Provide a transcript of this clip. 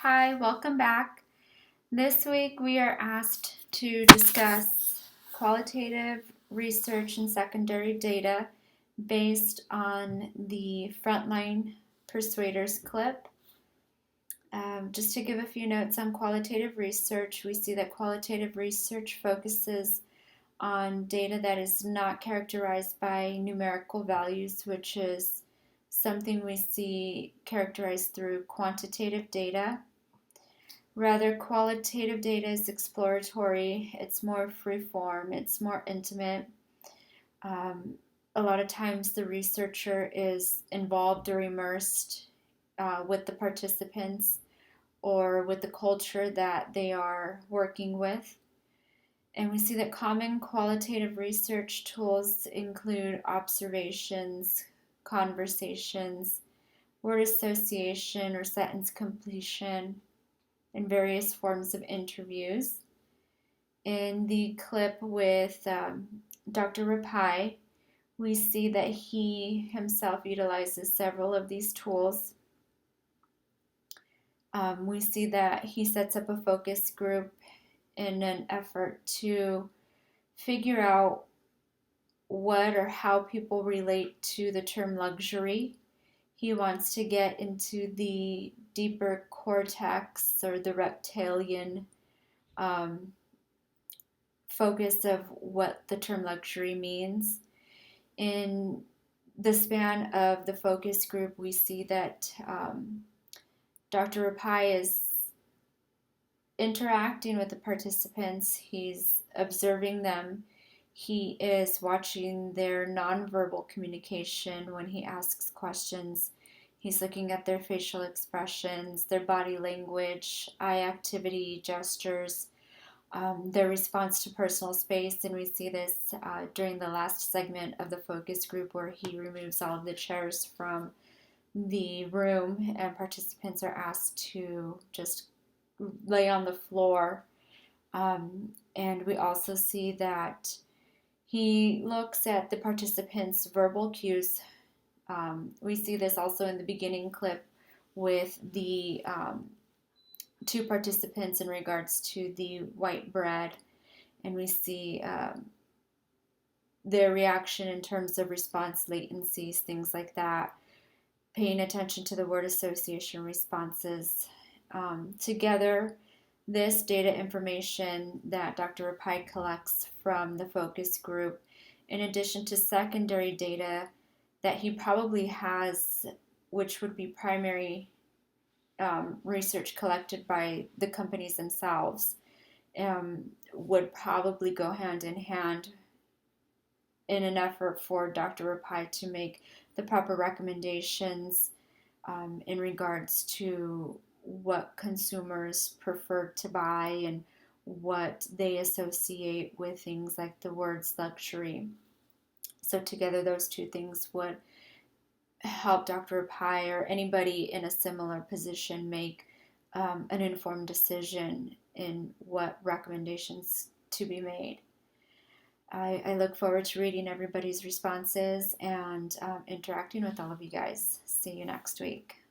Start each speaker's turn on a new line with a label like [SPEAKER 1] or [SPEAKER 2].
[SPEAKER 1] Hi, welcome back. This week we are asked to discuss qualitative research and secondary data based on the Frontline Persuaders clip. Just to give a few notes on qualitative research, we see that qualitative research focuses on data that is not characterized by numerical values, which is something we see characterized through quantitative data. Rather, qualitative data is exploratory, it's more free-form, it's more intimate. A lot of times the researcher is involved or immersed with the participants or with the culture that they are working with. And we see that common qualitative research tools include observations, conversations, word association or sentence completion, and various forms of interviews. In the clip with Dr. Rapai, we see that he himself utilizes several of these tools. We see that he sets up a focus group in an effort to figure out what or how people relate to the term luxury. He wants to get into the deeper cortex or the reptilian focus of what the term luxury means. In the span of the focus group, we see that Dr. Rapai is interacting with the participants. He's observing them. He is watching their nonverbal communication when he asks questions. He's looking at their facial expressions, their body language, eye activity, gestures, their response to personal space. And we see this during the last segment of the focus group where he removes all of the chairs from the room and participants are asked to just lay on the floor. And we also see that he looks at the participants' verbal cues. We see this also in the beginning clip with the two participants in regards to the white bread. And we see their reaction in terms of response latencies, things like that. Paying attention to the word association responses. Together, this data information that Dr. Rapai collects from the focus group, in addition to secondary data that he probably has, which would be primary research collected by the companies themselves, would probably go hand in hand in an effort for Dr. Rapai to make the proper recommendations in regards to what consumers prefer to buy and what they associate with things like the words luxury. So together those two things would help Dr. Rapai or anybody in a similar position make an informed decision in what recommendations to be made. I look forward to reading everybody's responses and interacting with all of you guys. See you next week.